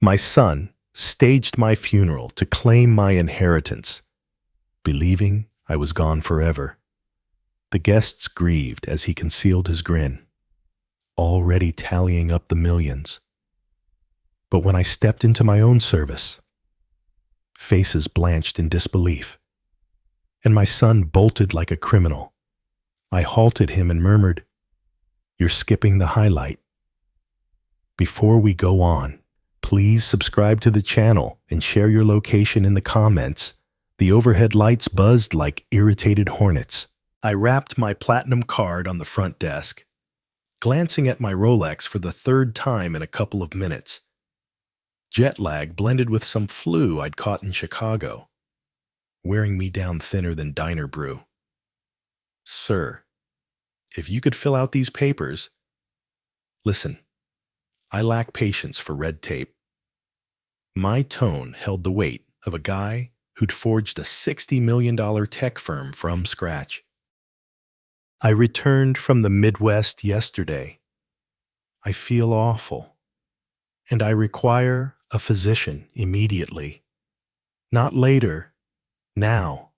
My son staged my funeral to claim my inheritance, believing I was gone forever. The guests grieved as he concealed his grin, already tallying up the millions. But when I stepped into my own service, faces blanched in disbelief, and my son bolted like a criminal. I halted him and murmured, "You're skipping the highlight. Before we go on, please subscribe to the channel and share your location in the comments." The overhead lights buzzed like irritated hornets. I wrapped my platinum card on the front desk, glancing at my Rolex for the third time in a couple of minutes. Jet lag blended with some flu I'd caught in Chicago, wearing me down thinner than diner brew. "Sir, if you could fill out these papers..." Listen, I lack patience for red tape. My tone held the weight of a guy who'd forged a $60 million tech firm from scratch. "I returned from the Midwest yesterday. I feel awful, and I require a physician immediately. Not later, now."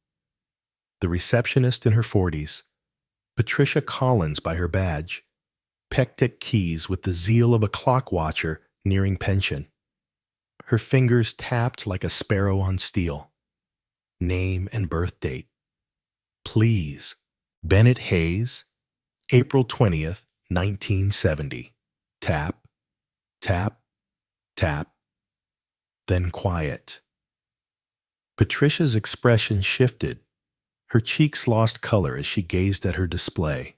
The receptionist in her 40s, Patricia Collins by her badge, pecked at keys with the zeal of a clock watcher nearing pension. Her fingers tapped like a sparrow on steel. Name and birth date. Please. Bennett Hayes, April 20th, 1970. Tap, tap, tap. Then quiet. Patricia's expression shifted. Her cheeks lost color as she gazed at her display.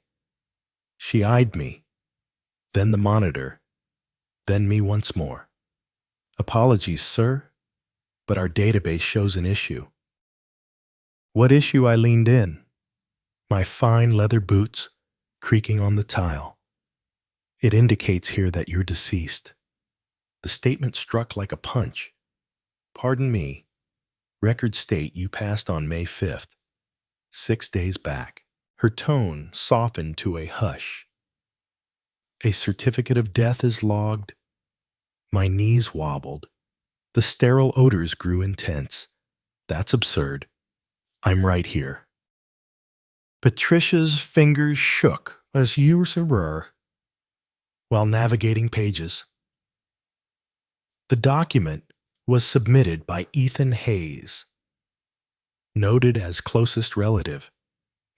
She eyed me, then the monitor, then me once more. "Apologies, sir, but our database shows an issue." What issue? I leaned in, my fine leather boots creaking on the tile. "It indicates here that you're deceased." The statement struck like a punch. "Pardon me, records state you passed on May 5th, 6 days back." Her tone softened to a hush. "A certificate of death is logged." My knees wobbled. The sterile odors grew intense. "That's absurd. I'm right here." Patricia's fingers shook as usurer while navigating pages. The document was submitted by Ethan Hayes, noted as closest relative.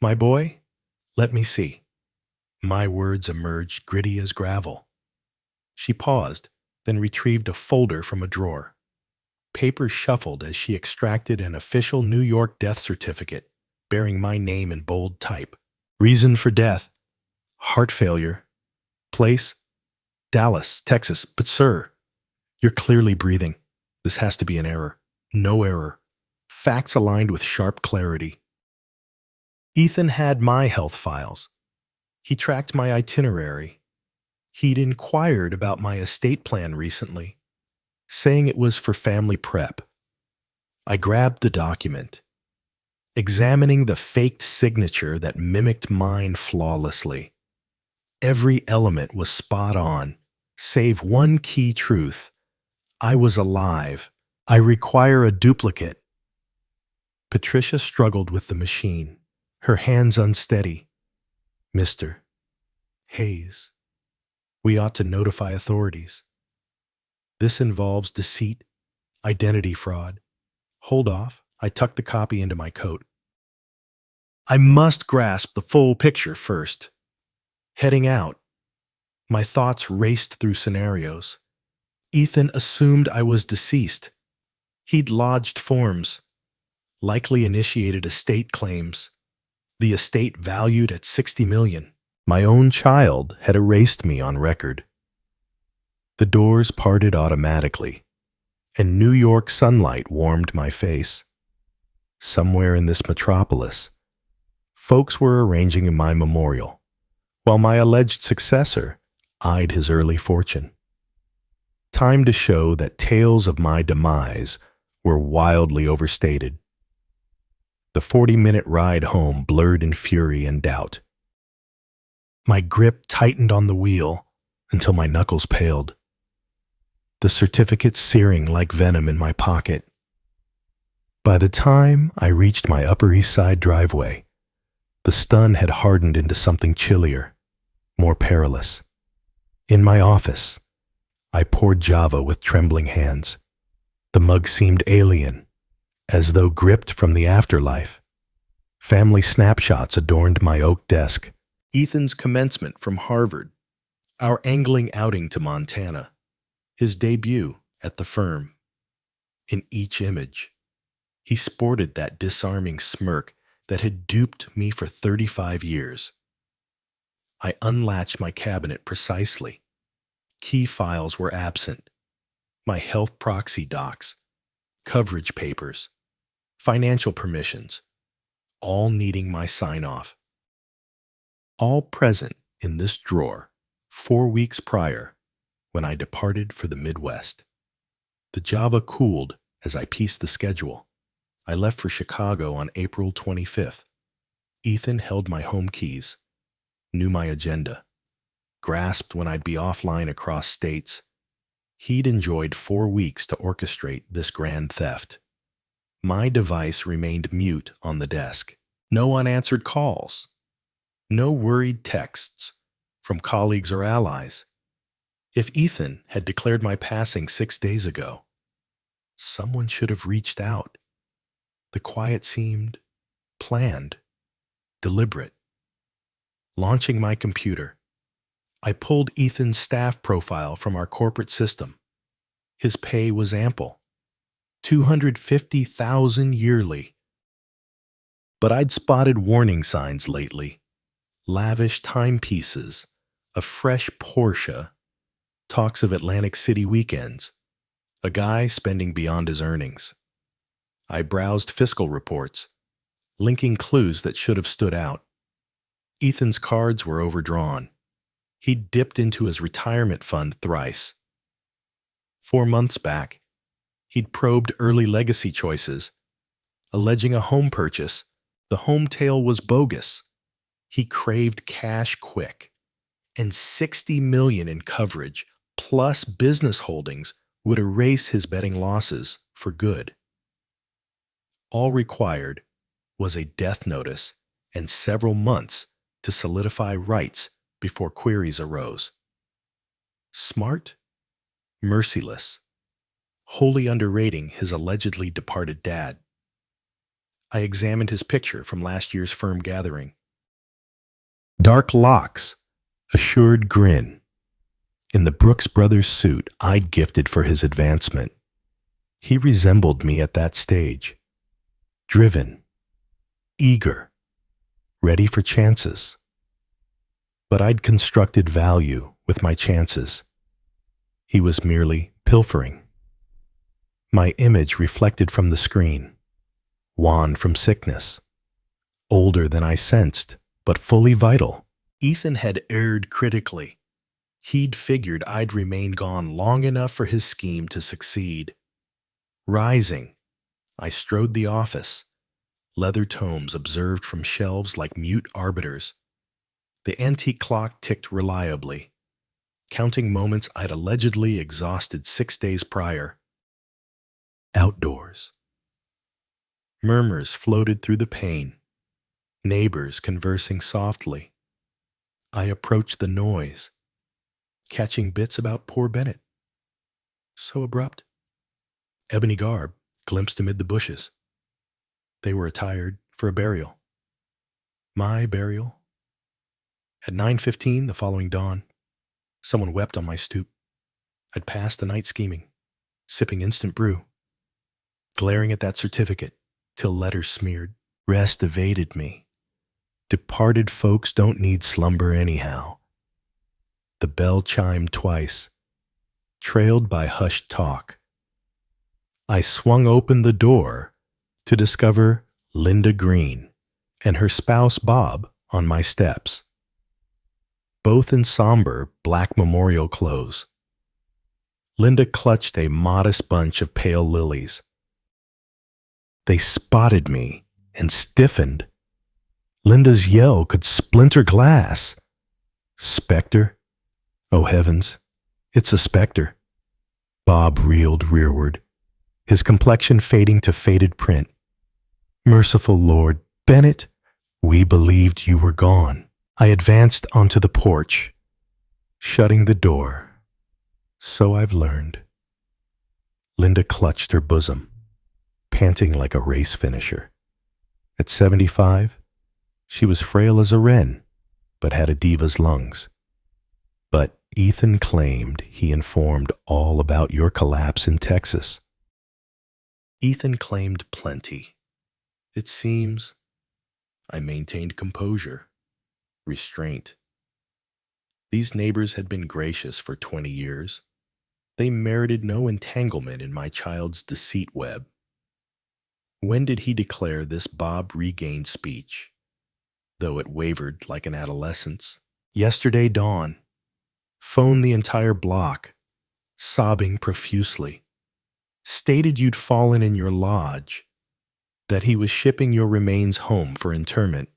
"My boy, let me see." My words emerged gritty as gravel. She paused, then retrieved a folder from a drawer. Papers shuffled as she extracted an official New York death certificate bearing my name in bold type. "Reason for death: heart failure. Place: Dallas, Texas." "But sir, you're clearly breathing. This has to be an error." "No error. Facts aligned with sharp clarity." Ethan had my health files. He tracked my itinerary. He'd inquired about my estate plan recently, saying it was for family prep. I grabbed the document, examining the faked signature that mimicked mine flawlessly. Every element was spot on, save one key truth: I was alive. "I require a duplicate." Patricia struggled with the machine, her hands unsteady. "Mr. Hayes, we ought to notify authorities. This involves deceit, identity fraud." "Hold off." I tucked the copy into my coat. "I must grasp the full picture first." Heading out, my thoughts raced through scenarios. Ethan assumed I was deceased. He'd lodged forms, likely initiated estate claims. The estate valued at $60 million. My own child had erased me on record. The doors parted automatically, and New York sunlight warmed my face. Somewhere in this metropolis, folks were arranging my memorial, while my alleged successor eyed his early fortune. Time to show that tales of my demise were wildly overstated. The 40-minute ride home blurred in fury and doubt. My grip tightened on the wheel until my knuckles paled. the certificate searing like venom in my pocket. By the time I reached my Upper East Side driveway, the stun had hardened into something chillier, more perilous. In my office, I poured Java with trembling hands. The mug seemed alien, as though gripped from the afterlife. Family snapshots adorned my oak desk. Ethan's commencement from Harvard, our angling outing to Montana, his debut at the firm. In each image, he sported that disarming smirk that had duped me for 35 years. I unlatched my cabinet precisely. Key files were absent. My health proxy docs, coverage papers, financial permissions, all needing my sign-off. All present in this drawer 4 weeks prior when I departed for the Midwest. The Java cooled as I pieced the schedule. I left for Chicago on April 25th. Ethan held my home keys, knew my agenda, grasped when I'd be offline across states. He'd enjoyed 4 weeks to orchestrate this grand theft. My device remained mute on the desk. No unanswered calls. No worried texts from colleagues or allies. If Ethan had declared my passing 6 days ago, someone should have reached out. The quiet seemed planned, deliberate. Launching my computer, I pulled Ethan's staff profile from our corporate system. His pay was ample, $250,000 yearly. But I'd spotted warning signs lately. Lavish timepieces, a fresh Porsche, talks of Atlantic City weekends, a guy spending beyond his earnings. I browsed fiscal reports, linking clues that should have stood out. Ethan's cards were overdrawn. He'd dipped into his retirement fund thrice. 4 months back, he'd probed early legacy choices, alleging a home purchase. The home tale was bogus. He craved cash quick, and $60 million in coverage plus business holdings would erase his betting losses for good. All required was a death notice and several months to solidify rights before queries arose. Smart, merciless, wholly underrating his allegedly departed dad. I examined his picture from last year's firm gathering. Dark locks, assured grin. In the Brooks Brothers suit I'd gifted for his advancement. He resembled me at that stage. Driven, eager, ready for chances. But I'd constructed value with my chances. He was merely pilfering. My image reflected from the screen, wan from sickness, older than I sensed, but fully vital. Ethan had erred critically. He'd figured I'd remain gone long enough for his scheme to succeed. Rising, I strode the office, leather tomes observed from shelves like mute arbiters. The antique clock ticked reliably, counting moments I'd allegedly exhausted 6 days prior. Outdoors. Murmurs floated through the pane, neighbors conversing softly. I approached the noise, catching bits about poor Bennett. So abrupt. Ebony garb glimpsed amid the bushes. They were attired for a burial. My burial. At 9:15 the following dawn, someone wept on my stoop. I'd passed the night scheming, sipping instant brew, glaring at that certificate till letters smeared. Rest evaded me. Departed folks don't need slumber anyhow. The bell chimed twice, trailed by hushed talk. I swung open the door to discover Linda Green and her spouse Bob on my steps, both in somber black memorial clothes. Linda clutched a modest bunch of pale lilies. They spotted me and stiffened. Linda's yell could splinter glass. Spectre? Oh heavens, it's a spectre. Bob reeled rearward, his complexion fading to faded print. Merciful Lord, Bennett, we believed you were gone. I advanced onto the porch, shutting the door. So I've learned. Linda clutched her bosom, panting like a race finisher. At 75, she was frail as a wren, but had a diva's lungs. But Ethan claimed he informed all about your collapse in Texas. Ethan claimed plenty. It seems I maintained composure, restraint. These neighbors had been gracious for 20 years. They merited no entanglement in my child's deceit web. When did he declare this Bob regained speech, though it wavered like an adolescent's? Yesterday dawn. Phoned the entire block, sobbing profusely. Stated you'd fallen in your lodge, that he was shipping your remains home for interment.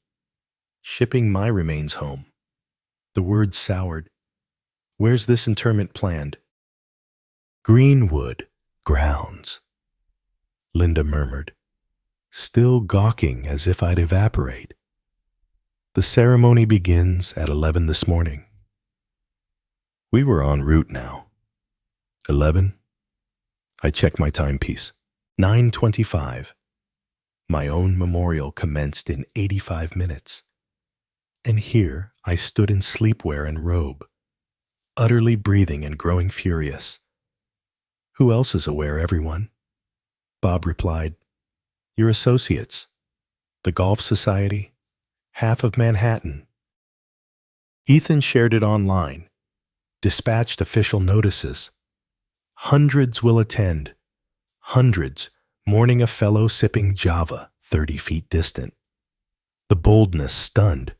Shipping my remains home. The words soured. Where's this interment planned? Greenwood grounds, Linda murmured, still gawking as if I'd evaporate. The ceremony begins at 11 this morning. We were en route now. 11. I checked my timepiece. 9:25. My own memorial commenced in 85 minutes. And here I stood in sleepwear and robe, utterly breathing and growing furious. Who else is aware, everyone? Bob replied, your associates, the Golf Society, half of Manhattan. Ethan shared it online, dispatched official notices. Hundreds will attend, hundreds mourning a fellow sipping Java 30 feet distant. The boldness stunned,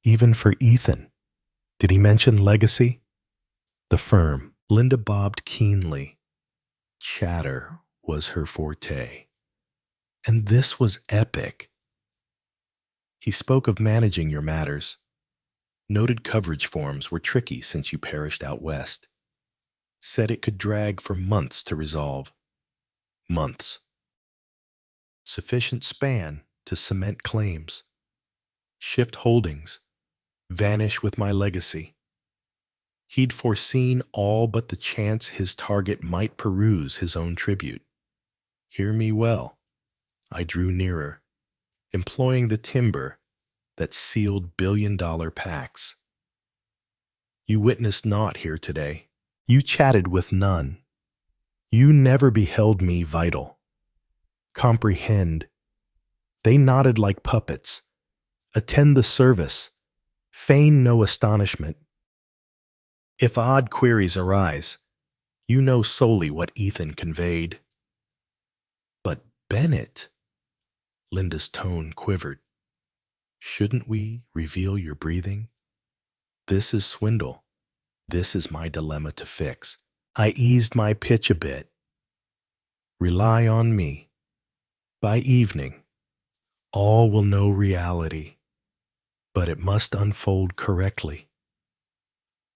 even for Ethan. Did he mention legacy? The firm. Linda bobbed keenly. Chatter was her forte. And this was epic. He spoke of managing your matters. Noted coverage forms were tricky since you perished out west. Said it could drag for months to resolve. Months. Sufficient span to cement claims. Shift holdings. Vanish with my legacy. He'd foreseen all but the chance his target might peruse his own tribute. Hear me well. I drew nearer, employing the timber that sealed billion-dollar pacts. You witnessed naught here today. You chatted with none. You never beheld me vital. Comprehend. They nodded like puppets. Attend the service. Feign no astonishment. If odd queries arise, you know solely what Ethan conveyed. But Bennett, Linda's tone quivered. Shouldn't we reveal your breathing? This is swindle. This is my dilemma to fix. I eased my pitch a bit. Rely on me. By evening, all will know reality, but it must unfold correctly.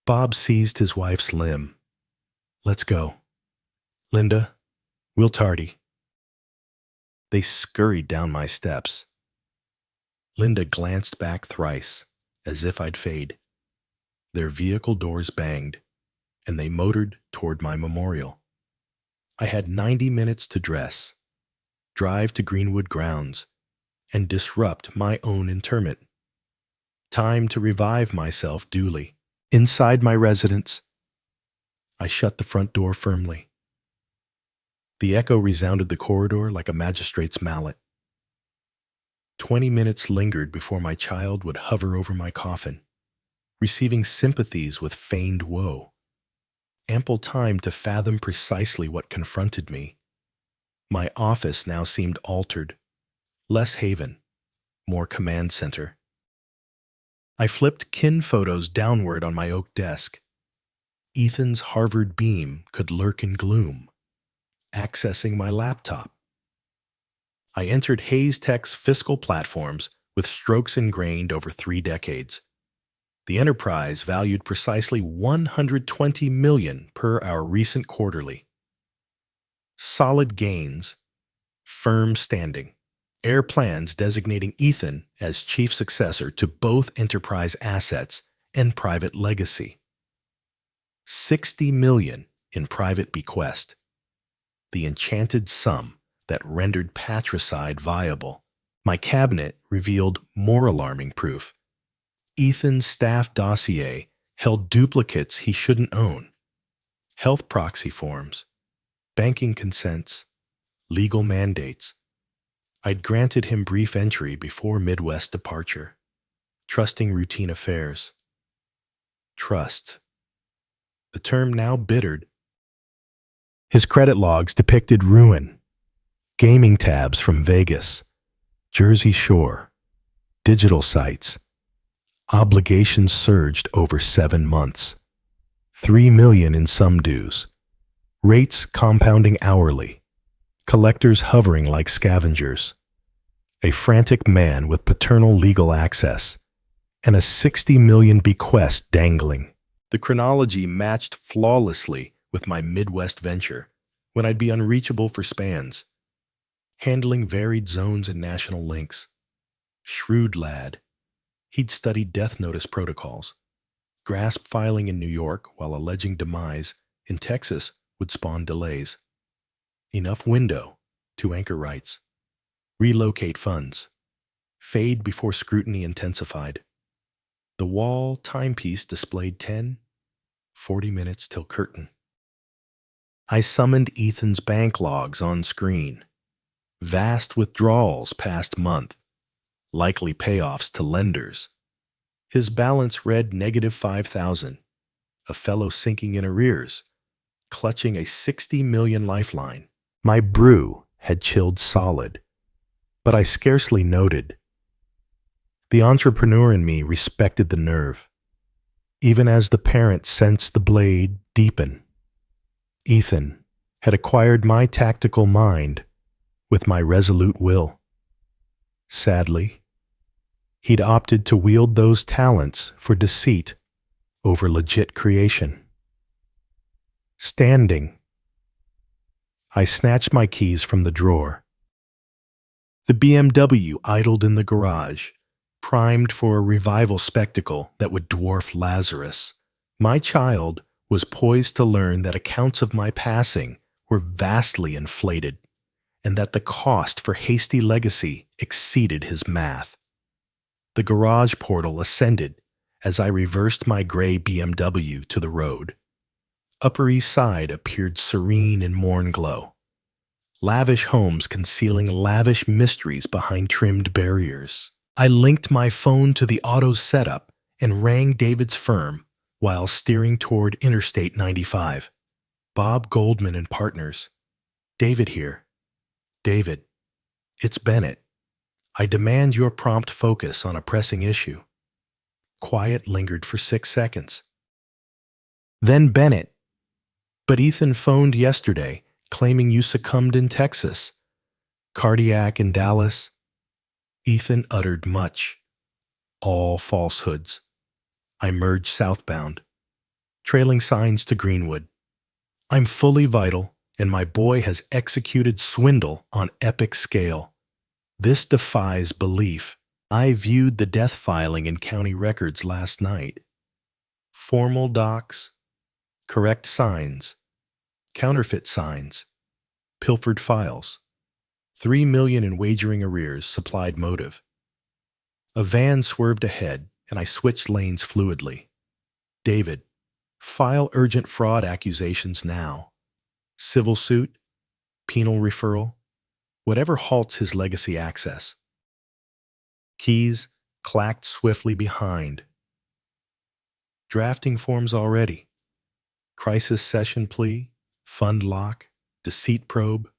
Bob seized his wife's limb. Let's go. Linda, we'll tardy. They scurried down my steps. Linda glanced back thrice, as if I'd fade. Their vehicle doors banged, and they motored toward my memorial. I had 90 minutes to dress, drive to Greenwood grounds, and disrupt my own interment. Time to revive myself duly. Inside my residence, I shut the front door firmly. The echo resounded the corridor like a magistrate's mallet. 20 minutes lingered before my child would hover over my coffin, receiving sympathies with feigned woe. Ample time to fathom precisely what confronted me. My office now seemed altered, less haven, more command center. I flipped kin photos downward on my oak desk. Ethan's Harvard beam could lurk in gloom, accessing my laptop. I entered Hayes Tech's fiscal platforms with strokes ingrained over 3 decades. The enterprise valued precisely $120 million per our recent quarterly. Solid gains, firm standing. Heir plans designating Ethan as chief successor to both enterprise assets and private legacy. 60 million in private bequest. The enchanted sum that rendered patricide viable. My cabinet revealed more alarming proof. Ethan's staff dossier held duplicates he shouldn't own. Health proxy forms, banking consents, legal mandates. I'd granted him brief entry before Midwest departure, trusting routine affairs. Trust. The term now bittered. His credit logs depicted ruin, gaming tabs from Vegas, Jersey Shore, digital sites. Obligations surged over 7 months. 3 million in sum dues. Rates compounding hourly. Collectors hovering like scavengers. A frantic man with paternal legal access. And a 60 million bequest dangling. The chronology matched flawlessly with my Midwest venture, when I'd be unreachable for spans. Handling varied zones and national links. Shrewd lad. He'd studied death notice protocols. Grasp filing in New York while alleging demise in Texas would spawn delays. Enough window to anchor rights. Relocate funds. Fade before scrutiny intensified. The wall timepiece displayed 40 minutes till curtain. I summoned Ethan's bank logs on screen. Vast withdrawals past month. Likely payoffs to lenders. His balance read -5,000. A fellow sinking in arrears, clutching a 60 million lifeline. My brew had chilled solid, but I scarcely noted. The entrepreneur in me respected the nerve, even as the parent sensed the blade deepen. Ethan had acquired my tactical mind with my resolute will. Sadly, he'd opted to wield those talents for deceit over legit creation. Standing, I snatched my keys from the drawer. The BMW idled in the garage, primed for a revival spectacle that would dwarf Lazarus. My child was poised to learn that accounts of my passing were vastly inflated, and that the cost for hasty legacy exceeded his math. The garage portal ascended as I reversed my gray BMW to the road. Upper East Side appeared serene in morn glow. Lavish homes concealing lavish mysteries behind trimmed barriers. I linked my phone to the auto setup and rang David's firm while steering toward Interstate 95. Bob Goldman and Partners. David here. David, it's Bennett. I demand your prompt focus on a pressing issue. Quiet lingered for 6 seconds. Then Bennett. But Ethan phoned yesterday, claiming you succumbed in Texas. Cardiac in Dallas. Ethan uttered much. All falsehoods. I merged southbound. Trailing signs to Greenwood. I'm fully vital, and my boy has executed swindle on epic scale. This defies belief. I viewed the death filing in county records last night. Formal docs, correct signs, counterfeit signs, pilfered files. 3 million in wagering arrears supplied motive. A van swerved ahead, and I switched lanes fluidly. David, file urgent fraud accusations now. Civil suit, penal referral, whatever halts his legacy access. Keys clacked swiftly behind. Drafting forms already. Crisis session plea, fund lock, deceit probe.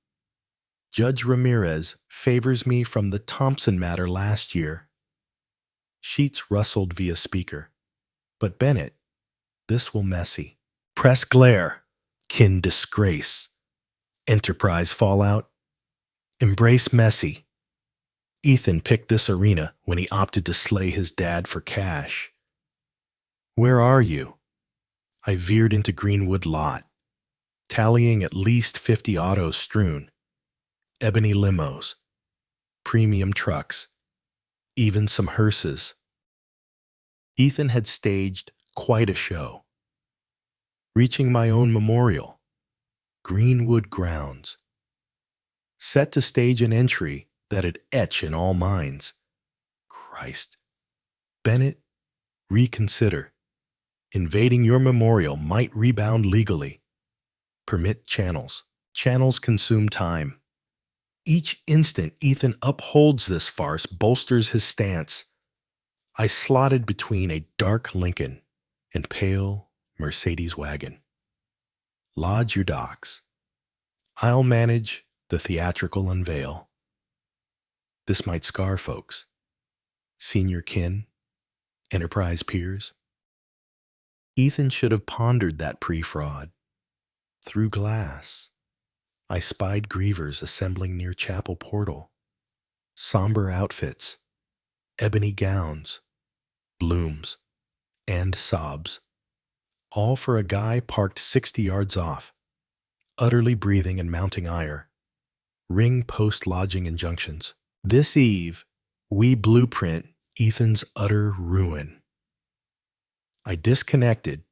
Judge Ramirez favors me from the Thompson matter last year. Sheets rustled via speaker. But Bennett, this will messy. Press glare, kin disgrace. Enterprise fallout. Embrace messy. Ethan picked this arena when he opted to slay his dad for cash. Where are you? I veered into Greenwood lot. tallying at least 50 autos strewn, ebony limos, premium trucks, even some hearses. Ethan had staged quite a show. Reaching my own memorial, Greenwood Grounds, set to stage an entry that'd etch in all minds. Christ. Bennett, reconsider. Invading your memorial might rebound legally. Permit channels. Channels consume time. Each instant Ethan upholds this farce bolsters his stance. I slotted between a dark Lincoln and pale Mercedes wagon. Lodge your docs. I'll manage the theatrical unveil. This might scar folks. Senior kin, enterprise peers. Ethan should have pondered that pre-fraud. Through glass, I spied grievers assembling near chapel portal. Somber outfits, ebony gowns, blooms, and sobs. All for a guy parked 60 yards off, utterly breathing and mounting ire. Ring post lodging injunctions. This eve, we blueprint Ethan's utter ruin. I disconnected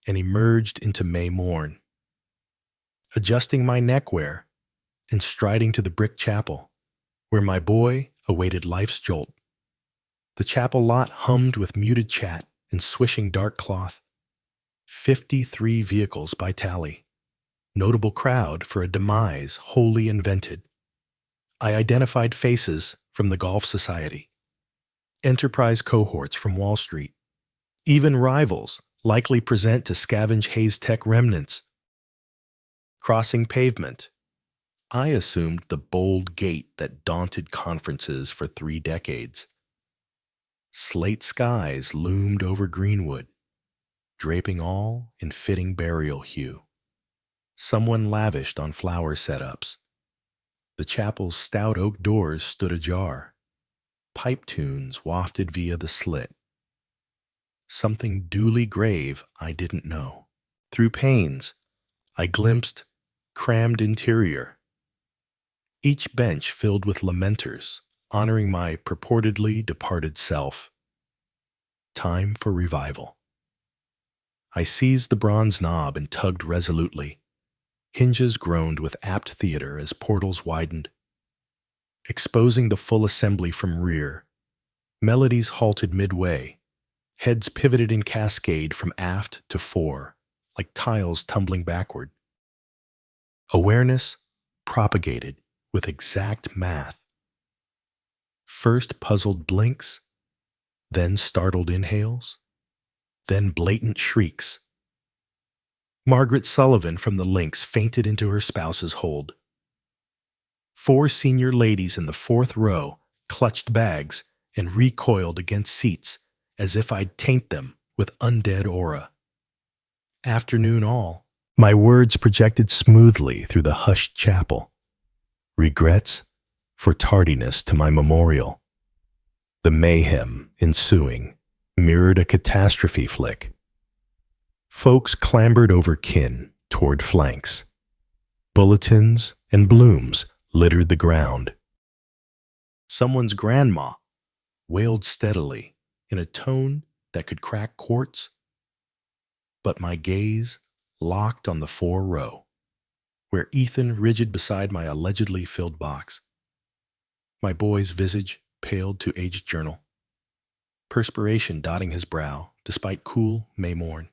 and emerged into May morn, adjusting my neckwear and striding to the brick chapel, where my boy awaited life's jolt. The chapel lot hummed with muted chat and swishing dark cloth. 53 vehicles by tally. Notable crowd for a demise wholly invented. I identified faces from the Golf Society, enterprise cohorts from Wall Street, even rivals likely present to scavenge Hayes Tech remnants. Crossing pavement, I assumed the bold gait that daunted conferences for 3 decades. Slate skies loomed over Greenwood, draping all in fitting burial hue. Someone lavished on flower setups. The chapel's stout oak doors stood ajar. Pipe tunes wafted via the slit. Something duly grave I didn't know. Through panes, I glimpsed crammed interior. Each bench filled with lamenters, honoring my purportedly departed self. Time for revival. I seized the bronze knob and tugged resolutely. Hinges groaned with apt theater as portals widened. Exposing the full assembly from rear, melodies halted midway. Heads pivoted in cascade from aft to fore, like tiles tumbling backward. Awareness propagated with exact math. First puzzled blinks, then startled inhales, then blatant shrieks. Margaret Sullivan from the links fainted into her spouse's hold. 4 senior ladies in the 4th row clutched bags and recoiled against seats as if I'd taint them with undead aura. Afternoon all, my words projected smoothly through the hushed chapel. Regrets for tardiness to my memorial. The mayhem ensuing mirrored a catastrophe flick. Folks clambered over kin toward flanks. Bulletins and blooms littered the ground. Someone's grandma wailed steadily in a tone that could crack quartz. But my gaze locked on the 4 row, where Ethan rigid beside my allegedly filled box. My boy's visage paled to aged journal, perspiration dotting his brow despite cool May morn.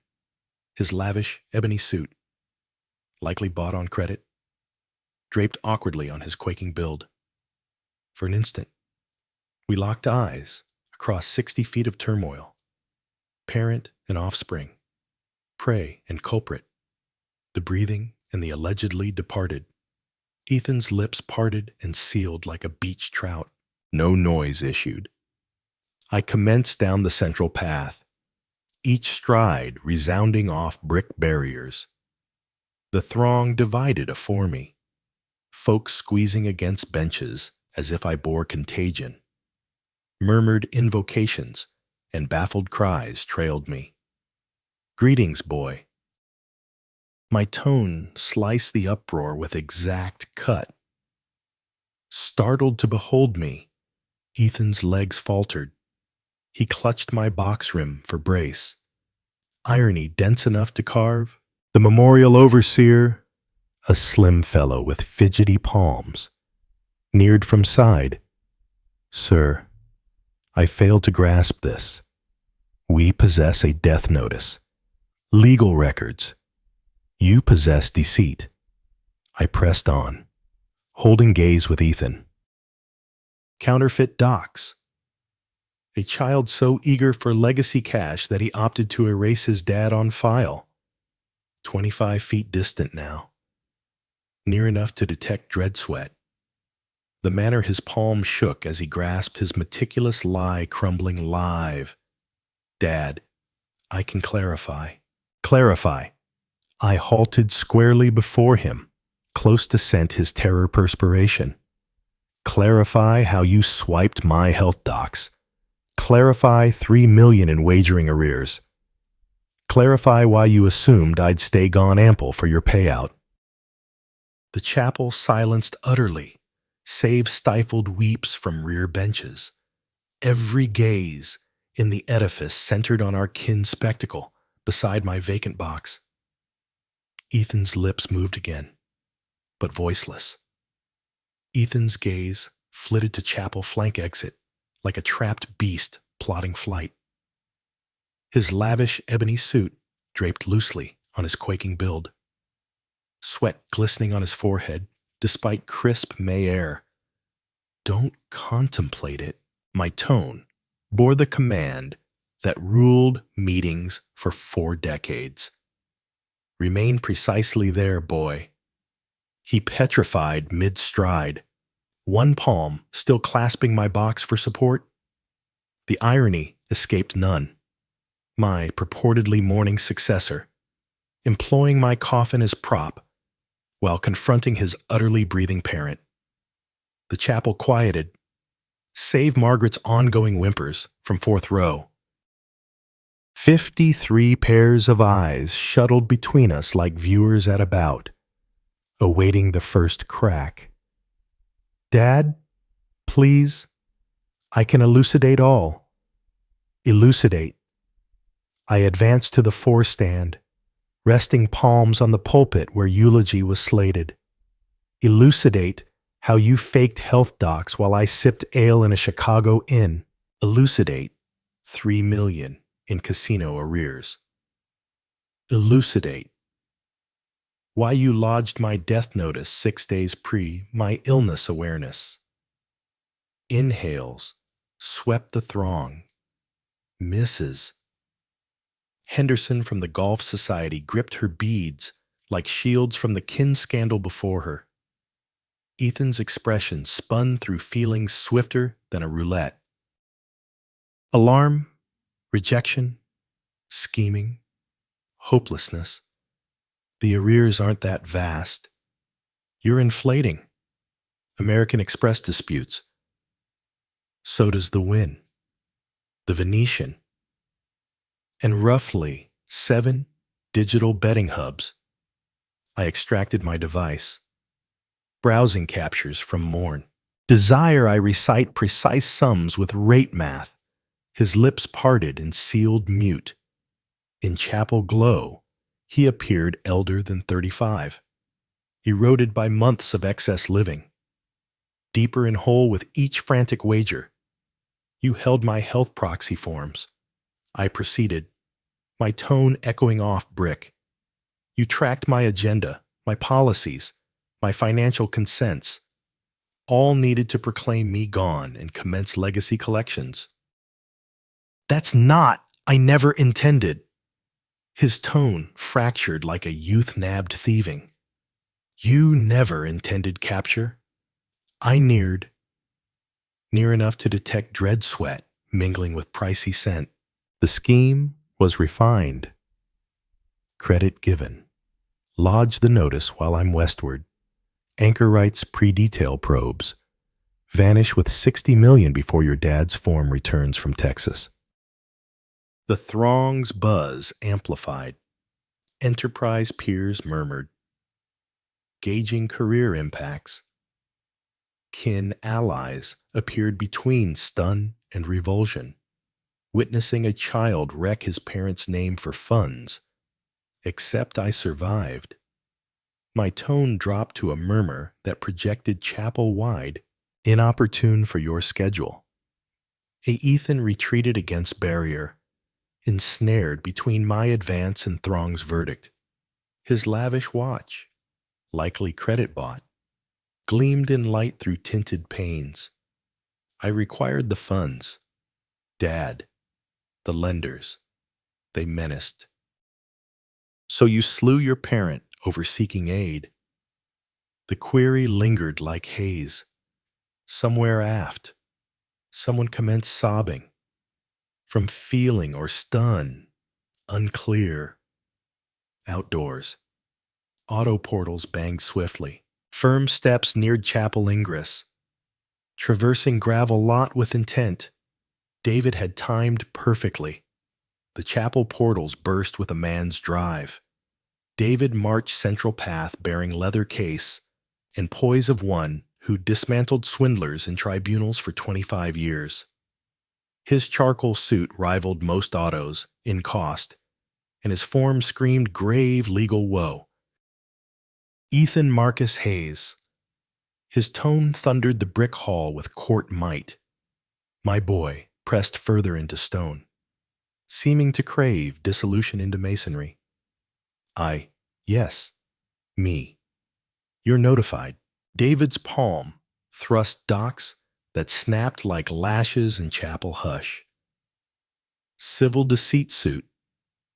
His lavish ebony suit, likely bought on credit, draped awkwardly on his quaking build. For an instant, we locked eyes across 60 feet of turmoil. Parent and offspring, prey and culprit, the breathing and the allegedly departed. Ethan's lips parted and sealed like a beach trout. No noise issued. I commenced down the central path, each stride resounding off brick barriers. The throng divided afore me, folks squeezing against benches as if I bore contagion. Murmured invocations and baffled cries trailed me. Greetings, boy. My tone sliced the uproar with exact cut. Startled to behold me, Ethan's legs faltered. He clutched my box rim for brace. Irony dense enough to carve. The memorial overseer, a slim fellow with fidgety palms, neared from side. Sir, I fail to grasp this. We possess a death notice. Legal records. You possess deceit. I pressed on, holding gaze with Ethan. Counterfeit docs. A child so eager for legacy cash that he opted to erase his dad on file. 25 feet distant now. Near enough to detect dread sweat. The manner his palm shook as he grasped his meticulous lie crumbling live. Dad, I can clarify. Clarify. I halted squarely before him, close to scent his terror perspiration. Clarify how you swiped my health docs. Clarify $3 million in wagering arrears. Clarify why you assumed I'd stay gone ample for your payout. The chapel silenced utterly, save stifled weeps from rear benches. Every gaze in the edifice centered on our kin spectacle beside my vacant box. Ethan's lips moved again, but voiceless. Ethan's gaze flitted to chapel flank exit like a trapped beast plotting flight. His lavish ebony suit draped loosely on his quaking build. Sweat glistening on his forehead despite crisp May air. Don't contemplate it. My tone bore the command that ruled meetings for 4 decades. Remain precisely there, boy. He petrified mid-stride, one palm still clasping my box for support. The irony escaped none. My purportedly mourning successor, employing my coffin as prop while confronting his utterly breathing parent. The chapel quieted, save Margaret's ongoing whimpers from 4th row. 53 pairs of eyes shuttled between us like viewers at a bout, awaiting the first crack. Dad, please, I can elucidate all. Elucidate. I advanced to the forestand, resting palms on the pulpit where eulogy was slated. Elucidate how you faked health docs while I sipped ale in a Chicago inn. Elucidate $3 million in casino arrears. Elucidate why you lodged my death notice 6 days pre my illness awareness. Inhales swept the throng. Misses. Henderson from the Golf Society gripped her beads like shields from the kin scandal before her. Ethan's expression spun through feelings swifter than a roulette. Alarm, rejection, scheming, hopelessness. The arrears aren't that vast. You're inflating. American Express disputes. So does the Win, the Venetian, and roughly 7 digital betting hubs. I extracted my device. Browsing captures from Morn. Desire I recite precise sums with rate math. His lips parted and sealed mute. In chapel glow, he appeared elder than 35, eroded by months of excess living. Deeper in hole with each frantic wager. You held my health proxy forms. I proceeded, my tone echoing off brick. You tracked my agenda, my policies, my financial consents, all needed to proclaim me gone and commence legacy collections. That's not, I never intended. His tone fractured like a youth nabbed thieving. You never intended capture. I neared, near enough to detect dread sweat mingling with pricey scent. The scheme was refined. Credit given. Lodge the notice while I'm westward. Anchor rights pre-detail probes. Vanish with $60 million before your dad's form returns from Texas. The throng's buzz amplified. Enterprise peers murmured. Gauging career impacts, kin allies appeared between stun and revulsion, witnessing a child wreck his parents' name for funds. Except I survived. My tone dropped to a murmur that projected chapel-wide, inopportune for your schedule. Ethan retreated against barrier, ensnared between my advance and Throng's verdict. His lavish watch, likely credit bought, gleamed in light through tinted panes. I required the funds. Dad, the lenders, they menaced. So you slew your parent over seeking aid. The query lingered like haze. Somewhere aft, someone commenced sobbing. From feeling or stun, unclear. Outdoors, auto portals banged swiftly. Firm steps neared chapel ingress. Traversing gravel lot with intent, David had timed perfectly. The chapel portals burst with a man's drive. David marched central path bearing leather case and poise of one who dismantled swindlers in tribunals for 25 years. His charcoal suit rivaled most autos in cost, and his form screamed grave legal woe. Ethan Marcus Hayes. His tone thundered the brick hall with court might. My boy pressed further into stone, seeming to crave dissolution into masonry. Yes, me. You're notified. David's palm thrust docks that snapped like lashes in chapel hush. Civil deceit suit,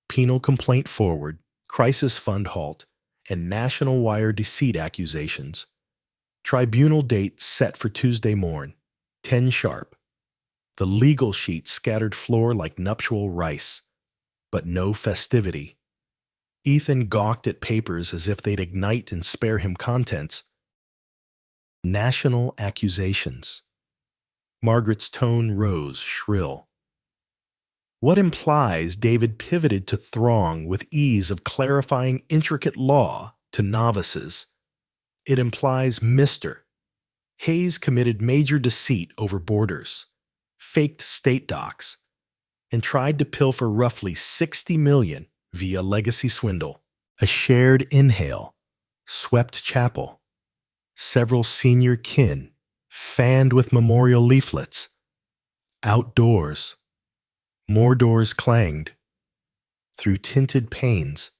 penal complaint forward, crisis fund halt, and national wire deceit accusations. Tribunal date set for Tuesday morn, 10 sharp. The legal sheet scattered floor like nuptial rice, but no festivity. Ethan gawked at papers as if they'd ignite and spare him contents. National accusations. Margaret's tone rose shrill. What implies David pivoted to Throng with ease of clarifying intricate law to novices? It implies Mr. Hayes committed major deceit over borders, faked state docs, and tried to pilfer roughly $60 million via legacy swindle. A shared inhale swept chapel. Several senior kin fanned with memorial leaflets. Outdoors, more doors clanged. Through tinted panes,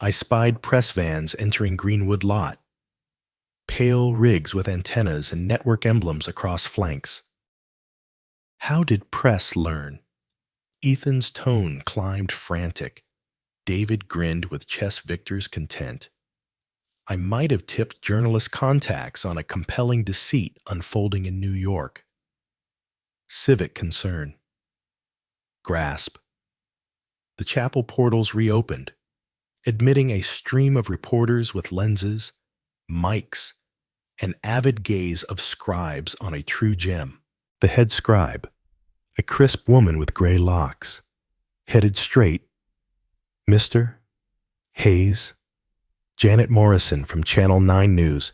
I spied press vans entering Greenwood Lot. Pale rigs with antennas and network emblems across flanks. How did press learn? Ethan's tone climbed frantic. David grinned with chess victor's content. I might have tipped journalist contacts on a compelling deceit unfolding in New York. Civic concern. Grasp. The chapel portals reopened, admitting a stream of reporters with lenses, mics, and avid gaze of scribes on a true gem. The head scribe, a crisp woman with gray locks, headed straight. Mr. Hayes, Janet Morrison from Channel 9 News.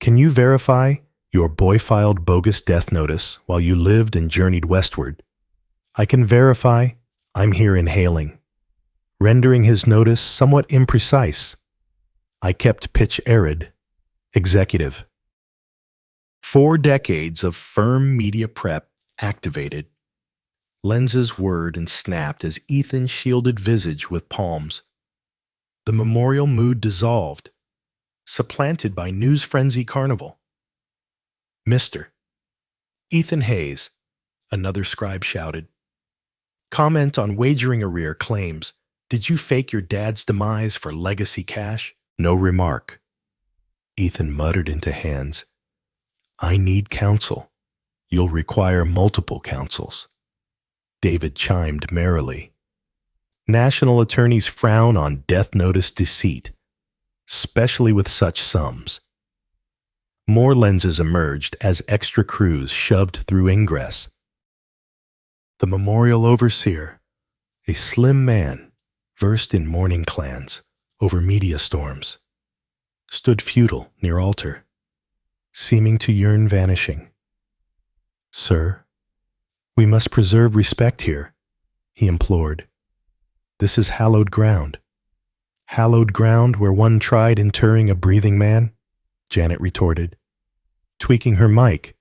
Can you verify your boy filed bogus death notice while you lived and journeyed westward? I can verify I'm here inhaling, rendering his notice somewhat imprecise. I kept pitch arid. Executive. 4 decades of firm media prep activated. Lenses whirred and snapped as Ethan shielded visage with palms. The memorial mood dissolved, supplanted by news frenzy carnival. Mr. Ethan Hayes, another scribe shouted. Comment on wagering arrear claims. Did you fake your dad's demise for legacy cash? No remark. Ethan muttered into hands. I need counsel. You'll require multiple counsels. David chimed merrily. National attorneys frown on death notice deceit, especially with such sums. More lenses emerged as extra crews shoved through ingress. The memorial overseer, a slim man, versed in mourning clans over media storms, stood futile near altar, seeming to yearn vanishing. "Sir, we must preserve respect here," he implored. "This is hallowed ground." "Hallowed ground where one tried interring a breathing man?" Janet retorted. Tweaking her mic,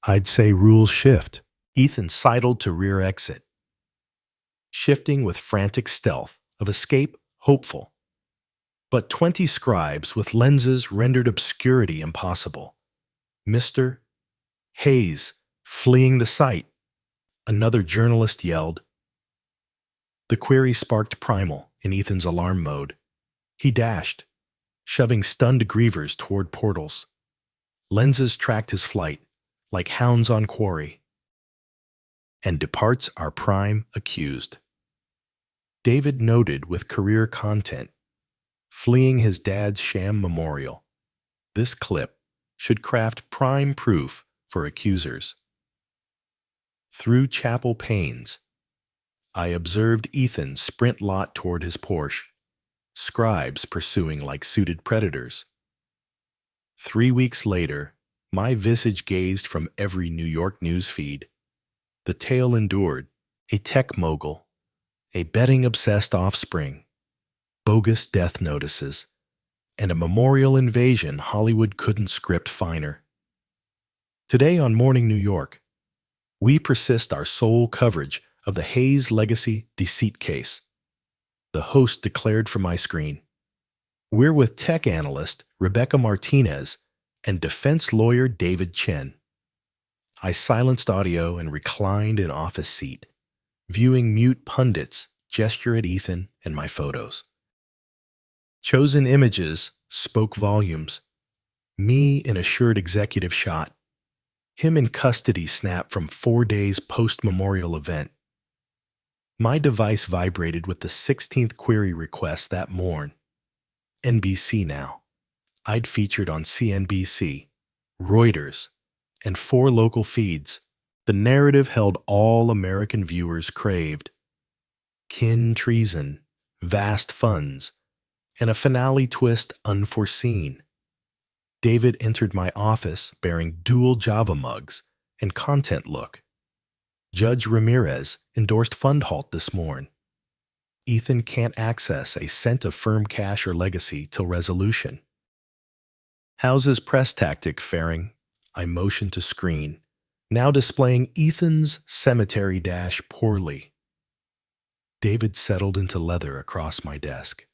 "I'd say rules shift." Ethan sidled to rear exit, shifting with frantic stealth of escape hopeful. But 20 scribes with lenses rendered obscurity impossible. "Mr. Hayes, fleeing the site," another journalist yelled. The query sparked primal in Ethan's alarm mode. He dashed, shoving stunned grievers toward portals. Lenses tracked his flight, like hounds on quarry, and departs our prime accused. David noted with career content, fleeing his dad's sham memorial. This clip should craft prime proof for accusers. Through chapel panes, I observed Ethan sprint lot toward his Porsche, scribes pursuing like suited predators. 3 weeks later, my visage gazed from every New York news feed. The tale endured, a tech mogul, a betting-obsessed offspring, bogus death notices, and a memorial invasion Hollywood couldn't script finer. Today on Morning New York, we persist our sole coverage of the Hayes Legacy deceit case. The host declared from my screen. We're with tech analyst Rebecca Martinez and defense lawyer David Chen. I silenced audio and reclined in office seat, viewing mute pundits gesture at Ethan and my photos. Chosen images spoke volumes. Me in assured executive shot. Him in custody snap from 4 days post-memorial event. My device vibrated with the 16th query request that morn. NBC now. I'd featured on CNBC, Reuters, and 4 local feeds. The narrative held all American viewers craved. Kin treason, vast funds, and a finale twist unforeseen. David entered my office bearing dual Java mugs and content look. Judge Ramirez endorsed fund halt this morn. Ethan can't access a cent of firm cash or legacy till resolution. How's his press tactic faring? I motioned to screen, now displaying Ethan's cemetery dash poorly. David settled into leather across my desk.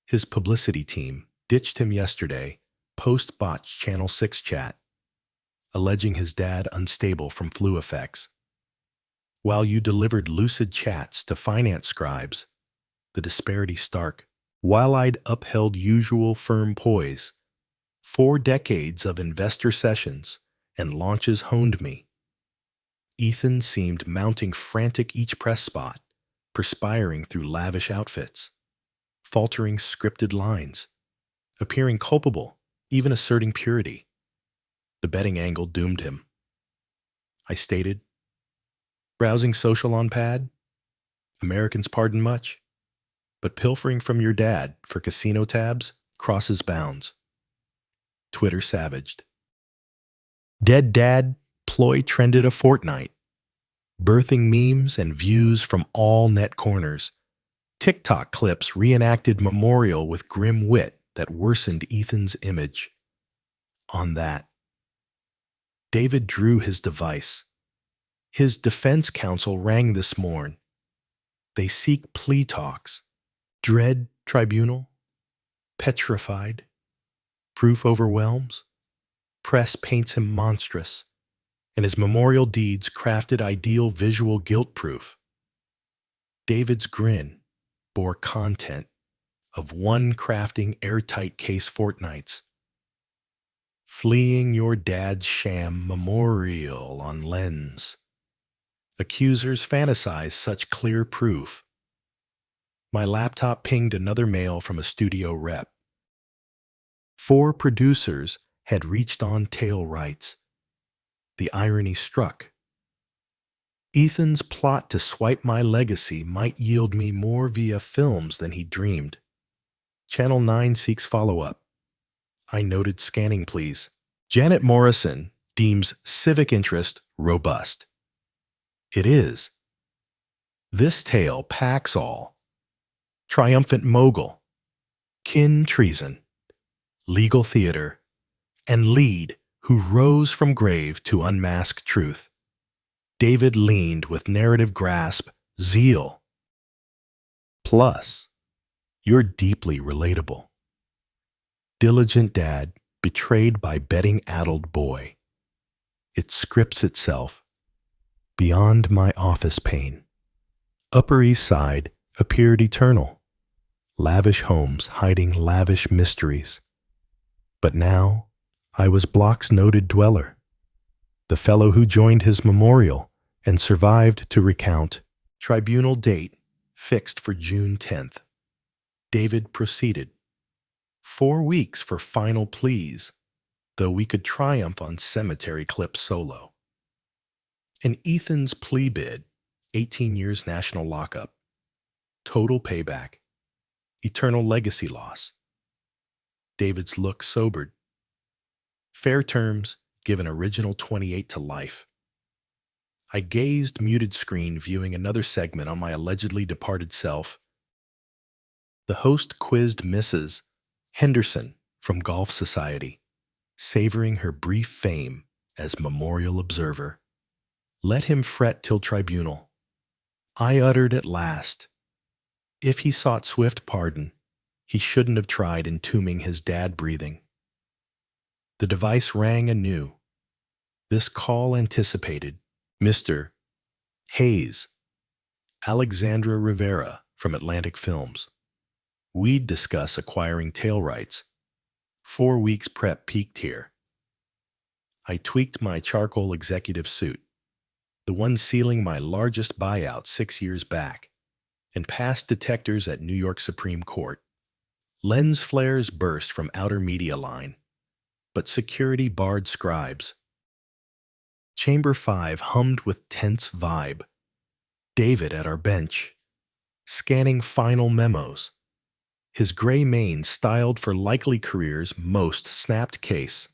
His publicity team ditched him yesterday, post-botched Channel 6 chat, alleging his dad unstable from flu effects. While you delivered lucid chats to finance scribes, the disparity stark. While I'd upheld usual firm poise, 4 decades of investor sessions and launches honed me. Ethan seemed mounting frantic each press spot, perspiring through lavish outfits, faltering scripted lines, appearing culpable, even asserting purity. The betting angle doomed him. I stated, "Browsing social on pad? Americans pardon much, but pilfering from your dad for casino tabs crosses bounds." Twitter savaged. Dead dad ploy trended a fortnight, birthing memes and views from all net corners. TikTok clips reenacted memorial with grim wit that worsened Ethan's image. On that, David drew his device. His defense counsel rang this morn. They seek plea talks. Dread tribunal? Petrified? Proof overwhelms? Press paints him monstrous, and his memorial deeds crafted ideal visual guilt proof. David's grin bore content of one crafting airtight case fortnights. Fleeing your dad's sham memorial on lens. Accusers fantasize such clear proof. My laptop pinged another mail from a studio rep. 4 producers had reached on tail rights. The irony struck. Ethan's plot to swipe my legacy might yield me more via films than he dreamed. Channel 9 seeks follow-up. I noted scanning, please. Janet Morrison deems civic interest robust. It is. This tale packs all. Triumphant mogul, kin treason, legal theater, and lead who rose from grave to unmask truth. David leaned with narrative grasp, zeal. Plus, you're deeply relatable. Diligent dad betrayed by betting-addled boy. It scripts itself. Beyond my office pane. Upper East Side appeared eternal. Lavish homes hiding lavish mysteries. But now, I was Block's noted dweller. The fellow who joined his memorial and survived to recount. Tribunal date fixed for June 10th. David proceeded. 4 weeks for final pleas, though we could triumph on cemetery clip solo. And Ethan's plea bid, 18 years national lockup, total payback, eternal legacy loss. David's look sobered. Fair terms give an original 28 to life. I gazed muted screen viewing another segment on my allegedly departed self. The host quizzed Mrs. Henderson from Golf Society, savoring her brief fame as memorial observer. Let him fret till tribunal. I uttered at last. If he sought swift pardon, he shouldn't have tried entombing his dad breathing. The device rang anew. This call anticipated Mr. Hayes, Alexandra Rivera from Atlantic Films. We'd discuss acquiring tail rights. 4 weeks prep peaked here. I tweaked my charcoal executive suit, the one sealing my largest buyout 6 years back, and passed detectors at New York Supreme Court. Lens flares burst from outer media line, but security barred scribes. Chamber 5 hummed with tense vibe. David at our bench, scanning final memos. His gray mane styled for likely career's most snapped case.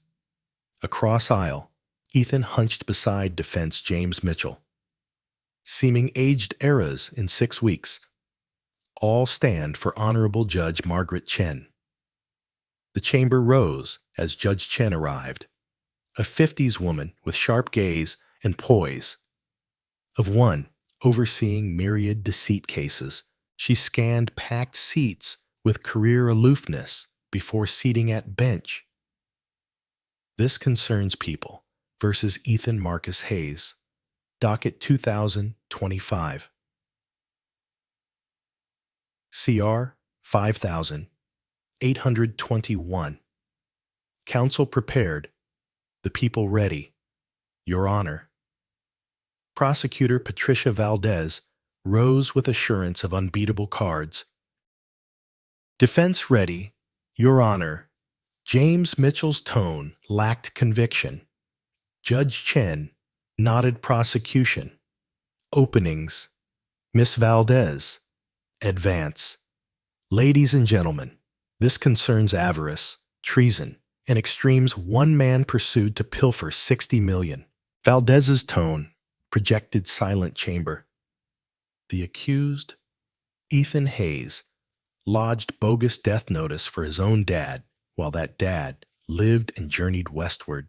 Across aisle, Ethan hunched beside defense James Mitchell. Seeming aged eras in 6 weeks. All stand for Honorable Judge Margaret Chen. The chamber rose as Judge Chen arrived, a 50s woman with sharp gaze and poise. Of one overseeing myriad deceit cases, she scanned packed seats with career aloofness before seating at bench. This concerns people versus Ethan Marcus Hayes, docket 2025. CR 5821. Counsel prepared, the people ready. Your Honor. Prosecutor Patricia Valdez rose with assurance of unbeatable cards. Defense ready, Your Honor. James Mitchell's tone lacked conviction. Judge Chen nodded prosecution. Openings. Miss Valdez. Advance. Ladies and gentlemen, this concerns avarice, treason, and extremes one man pursued to pilfer 60 million. Valdez's tone projected silent chamber. The accused, Ethan Hayes, lodged bogus death notice for his own dad while that dad lived and journeyed westward.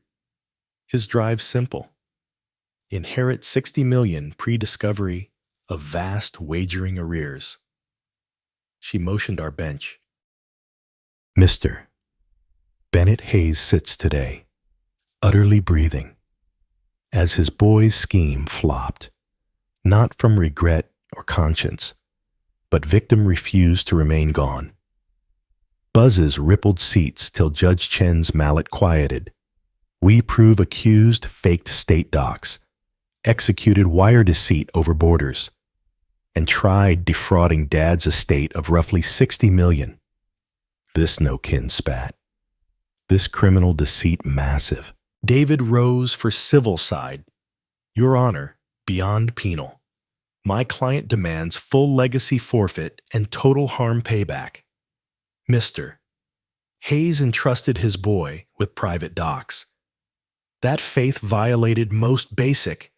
His drive simple. Inherit 60 million pre-discovery of vast wagering arrears. She motioned our bench. Mr. Bennett Hayes sits today, utterly breathing, as his boy's scheme flopped, not from regret or conscience, but victim refused to remain gone. Buzzes rippled seats till Judge Chen's mallet quieted. We prove accused faked state docs, executed wire deceit over borders, and tried defrauding dad's estate of roughly 60 million. This no-kin spat. This criminal deceit massive. David rose for civil side. Your Honor, beyond penal. My client demands full legacy forfeit and total harm payback. Mr. Hayes entrusted his boy with private docs. That faith violated most basic.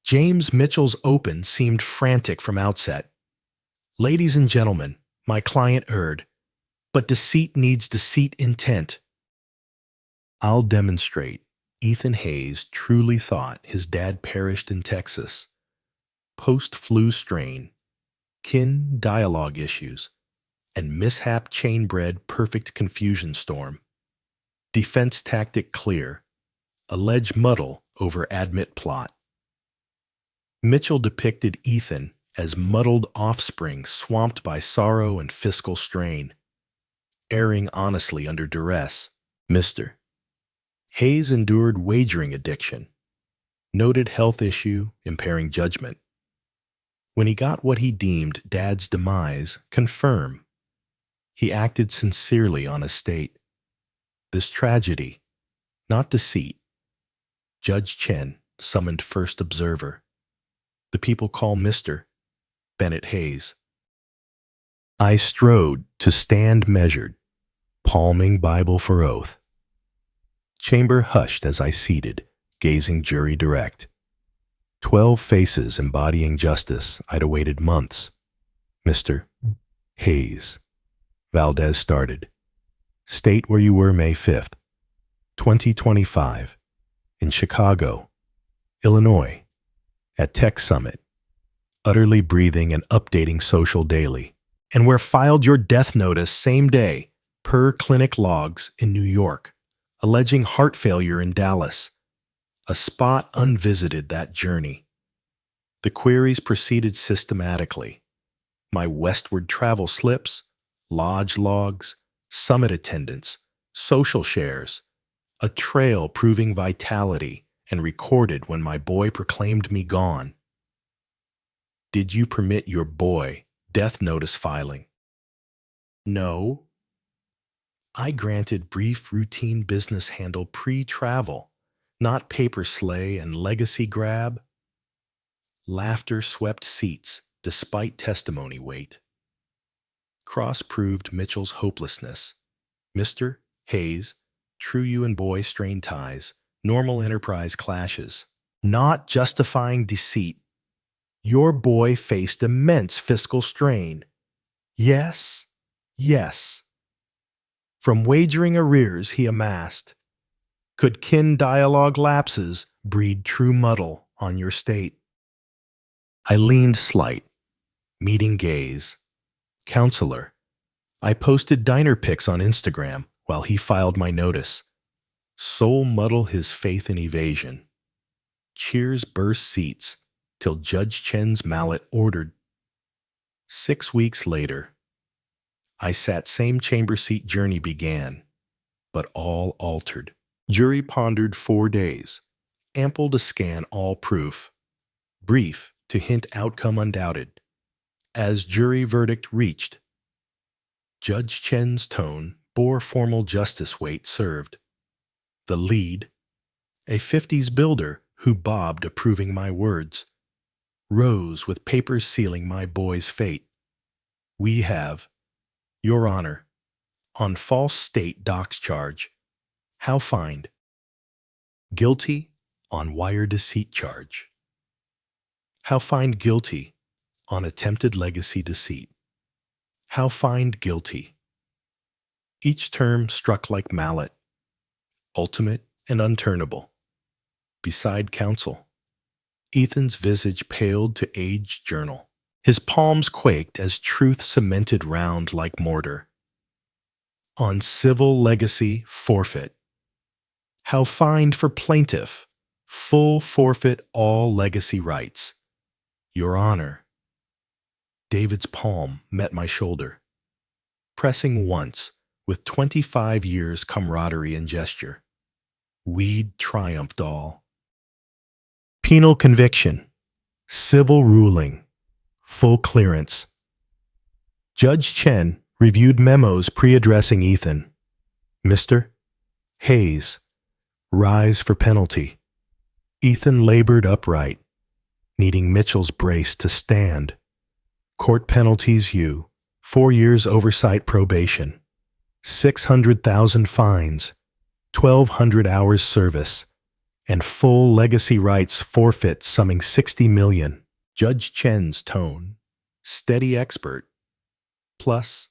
James Mitchell's open seemed frantic from outset. Ladies and gentlemen, my client erred, but deceit needs deceit intent. I'll demonstrate. Ethan Hayes truly thought his dad perished in Texas. Post-flu strain, kin dialogue issues, and mishap chain-bred perfect confusion storm. Defense tactic clear. Alleged muddle over admit plot. Mitchell depicted Ethan as muddled offspring swamped by sorrow and fiscal strain, erring honestly under duress. Mr. Hayes endured wagering addiction, noted health issue impairing judgment. When he got what he deemed Dad's demise, confirm. He acted sincerely on estate. This tragedy, not deceit. Judge Chen summoned first observer. The people call Mr. Bennett Hayes. I strode to stand measured, palming Bible for oath. Chamber hushed as I seated, gazing jury direct. 12 faces embodying justice I'd awaited months. Mr. Hayes. Valdez started. State where you were May 5th, 2025, in Chicago, Illinois, at Tech Summit, utterly breathing and updating social daily, and where filed your death notice same day, per clinic logs in New York, alleging heart failure in Dallas, a spot unvisited that journey. The queries proceeded systematically. My westward travel slips, lodge logs, summit attendance, social shares, a trail proving vitality and recorded when my boy proclaimed me gone. Did you permit your boy death notice filing? No. I granted brief routine business handle pre-travel, not paper slay and legacy grab. Laughter swept seats despite testimony weight. Cross proved Mitchell's hopelessness. Mr. Hayes, true you and boy strain ties, normal enterprise clashes, not justifying deceit. Your boy faced immense fiscal strain. Yes, yes. From wagering arrears he amassed. Could kin dialogue lapses breed true muddle on your state? I leaned slight, meeting gaze. Counselor, I posted diner pics on Instagram while he filed my notice. Soul muddle his faith in evasion. Cheers burst seats till Judge Chen's mallet ordered. 6 weeks later, I sat same chamber seat journey began, but all altered. Jury pondered 4 days, ample to scan all proof, brief to hint outcome undoubted. As jury verdict reached, Judge Chen's tone bore formal justice weight served. The lead, a 50s builder who bobbed approving my words, rose with papers sealing my boy's fate. We have, Your Honor, on false state docs charge, how find? Guilty on wire deceit charge. How find guilty on attempted legacy deceit? How find guilty? Each term struck like mallet, ultimate and unturnable. Beside counsel, Ethan's visage paled to aged journal. His palms quaked as truth cemented round like mortar. On civil legacy forfeit. How find for plaintiff, full forfeit all legacy rights. Your Honor. David's palm met my shoulder, pressing once with 25 years camaraderie and gesture. We'd triumphed all. Penal conviction, civil ruling, full clearance. Judge Chen reviewed memos pre-addressing Ethan. Mr. Hayes, rise for penalty. Ethan labored upright. needing Mitchell's brace to stand. Court penalties you, 4 years oversight probation, 600,000 fines, 1,200 hours service, and full legacy rights forfeit summing 60 million. Judge Chen's tone, steady expert, plus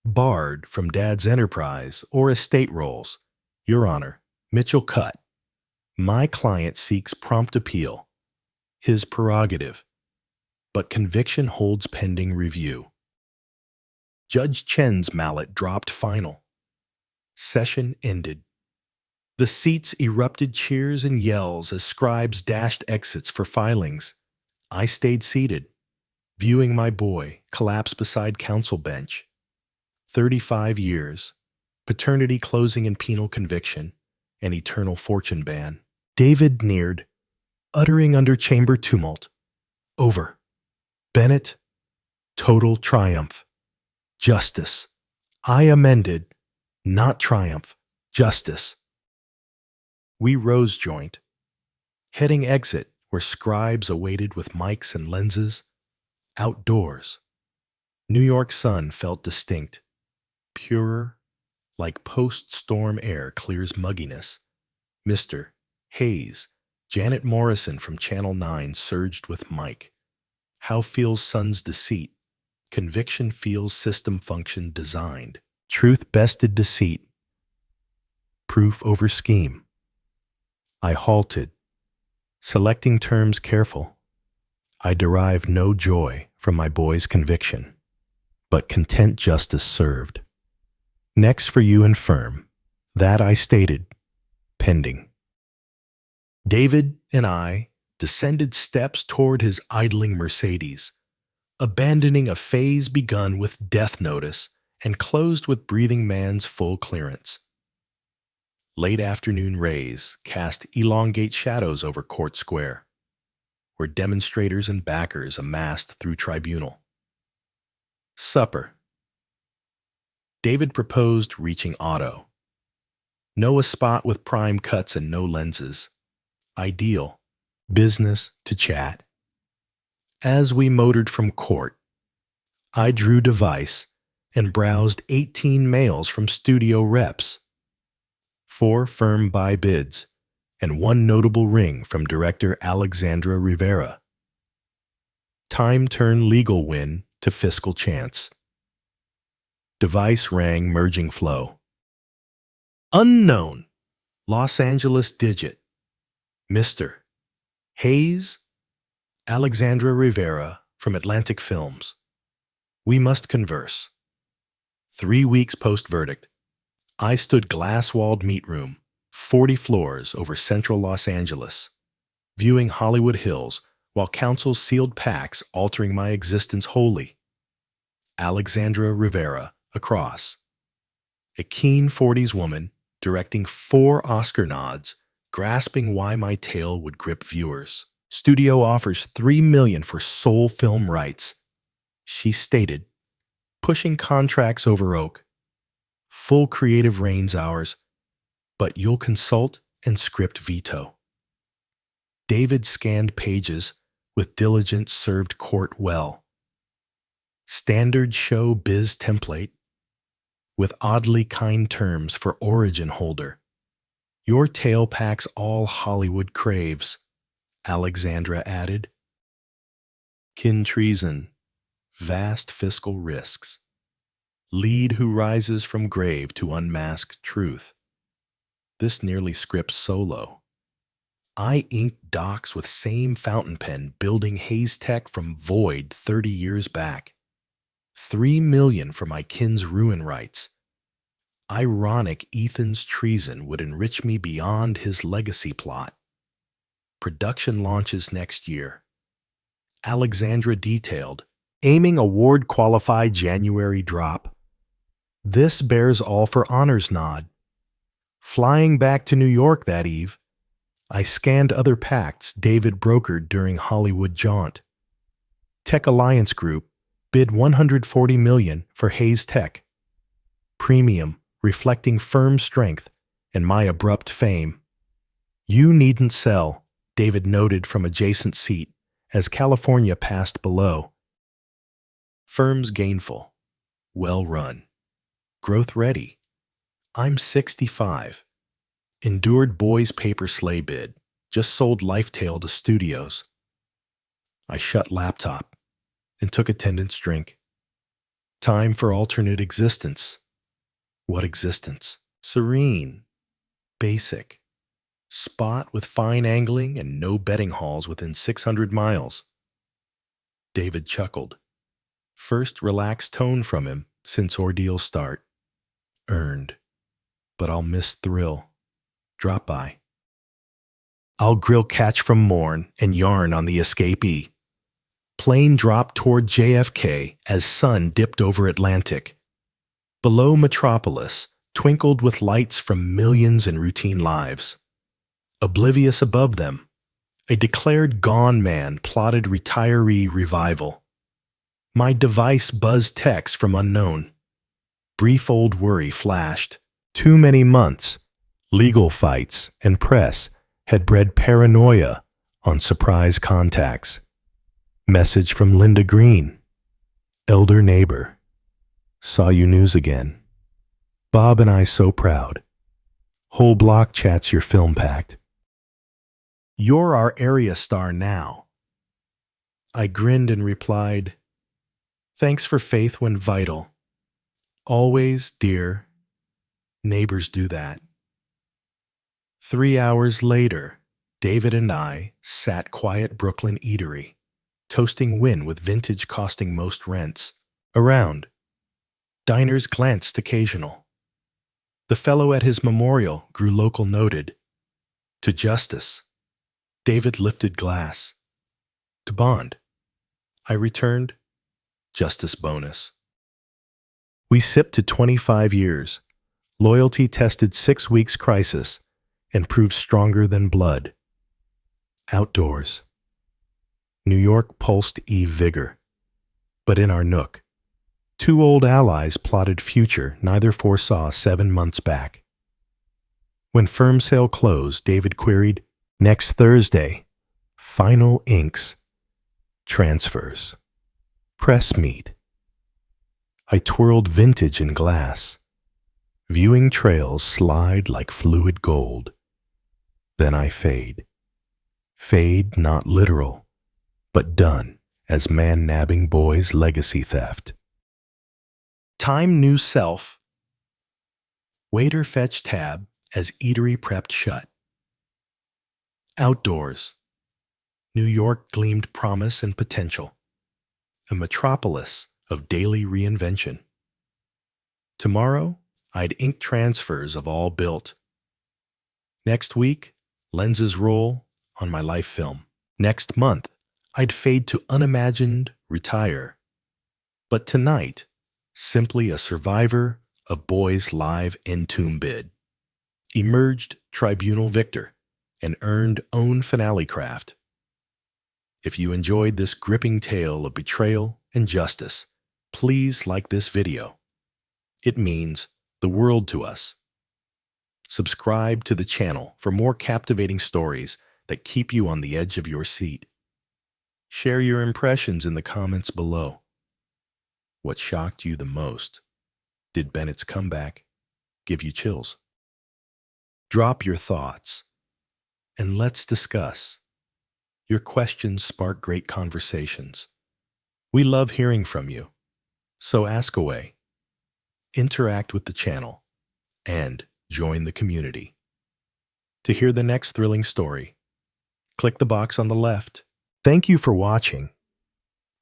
barred from Dad's enterprise or estate rolls. Your Honor, Mitchell cut. My client seeks prompt appeal, his prerogative, but conviction holds pending review. Judge Chen's mallet dropped final. Session ended. The seats erupted cheers and yells as scribes dashed exits for filings. I stayed seated, viewing my boy collapse beside counsel bench. 35 years, paternity closing in penal conviction, and eternal fortune ban. David neared, uttering under chamber tumult. Over. Bennett, total triumph. Justice. I amended, not triumph, justice. We rose joint, heading exit where scribes awaited with mics and lenses. Outdoors. New York sun felt distinct, purer, like post-storm air clears mugginess. Mr. Hayes, Janet Morrison from Channel 9 surged with Mike. How feels son's deceit? Conviction feels system function designed. Truth bested deceit. Proof over scheme. I halted, selecting terms careful. I derive no joy from my boy's conviction, but content justice served. Next for you and firm, that I stated, pending. David and I descended steps toward his idling Mercedes, abandoning a phase begun with death notice and closed with breathing man's full clearance. Late afternoon rays cast elongate shadows over Court Square, where demonstrators and backers amassed through tribunal. Supper. David proposed reaching auto. Know a spot with prime cuts and no lenses. Ideal. Business to chat. As we motored from court, I drew device and browsed 18 mails from studio reps. 4 firm buy bids, and 1 notable ring from director Alexandra Rivera. Time turned legal win to fiscal chance. Device rang merging flow. Unknown. Los Angeles digit. Mr. Hayes, Alexandra Rivera from Atlantic Films. We must converse. 3 weeks post-verdict. I stood glass-walled meat room, 40 floors over central Los Angeles, viewing Hollywood Hills while counsel sealed packs altering my existence wholly. Alexandra Rivera, across. A keen 40s woman, directing 4 Oscar nods, grasping why my tale would grip viewers. Studio offers $3 million for sole film rights, she stated, pushing contracts over oak. Full creative reigns ours, but you'll consult and script veto. David scanned pages with diligence served court well. Standard show biz template with oddly kind terms for origin holder. Your tale packs all Hollywood craves, Alexandra added. Kin treason, vast fiscal risks. Lead who rises from grave to unmask truth. This nearly script solo. I inked docs with same fountain pen building Hayes Tech from void 30 years back. $3 million for my kin's ruin rights. Ironic Ethan's treason would enrich me beyond his legacy plot. Production launches next year. Alexandra detailed, aiming award-qualified January drop. This bears all for honors nod. Flying back to New York that eve, I scanned other pacts David brokered during Hollywood jaunt. Tech Alliance Group bid $140 million for Hayes Tech. Premium, reflecting firm strength and my abrupt fame. You needn't sell, David noted from adjacent seat, as California passed below. Firms gainful, well run, growth ready. I'm 65. Endured boys' paper sleigh bid, just sold Lifetail to studios. I shut laptop and took attendance drink. Time for alternate existence. What existence? Serene, basic, spot with fine angling and no betting halls within 600 miles. David chuckled. First relaxed tone from him since ordeal start. Earned, but I'll miss thrill. Drop by. I'll grill catch from morn and yarn on the escapee. Plane dropped toward JFK as sun dipped over Atlantic. Below Metropolis, twinkled with lights from millions in routine lives. Oblivious above them, a declared gone man plotted retiree revival. My device buzzed text from unknown. Brief old worry flashed. Too many months, legal fights, and press had bred paranoia on surprise contacts. Message from Linda Green. Elder neighbor. Saw you news again. Bob and I so proud. Whole block chats your film packed. You're our area star now. I grinned and replied, thanks for faith when vital. Always, dear. Neighbors do that. 3 hours later, David and I sat quiet Brooklyn eatery, toasting win with vintage costing most rents. Around. Diners glanced occasional. The fellow at his memorial grew local noted. To justice. David lifted glass. To bond. I returned. Justice bonus. We sipped to 25 years. Loyalty tested 6 weeks crisis and proved stronger than blood. Outdoors. New York pulsed Eve vigor. But in our nook, 2 old allies plotted future neither foresaw 7 months back. When firm sale closed, David queried, next Thursday, final inks, transfers, press meet. I twirled vintage in glass, viewing trails slide like fluid gold. Then I fade. Fade not literal, but done as man-nabbing boy's legacy theft. Time new self. Waiter fetched tab as eatery prepped shut. Outdoors. New York gleamed promise and potential. A metropolis of daily reinvention. Tomorrow, I'd ink transfers of all built. Next week, lenses roll on my life film. Next month, I'd fade to unimagined retire. But tonight, simply a survivor of boys' live entomb bid. Emerged tribunal victor and earned own finale craft. If you enjoyed this gripping tale of betrayal and justice, please like this video. It means the world to us. Subscribe to the channel for more captivating stories that keep you on the edge of your seat. Share your impressions in the comments below. What shocked you the most? Did Bennett's comeback give you chills? Drop your thoughts, and let's discuss. Your questions spark great conversations. We love hearing from you, so ask away. Interact with the channel, and join the community. To hear the next thrilling story, click the box on the left. Thank you for watching.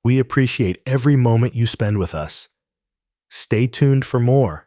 We appreciate every moment you spend with us. Stay tuned for more.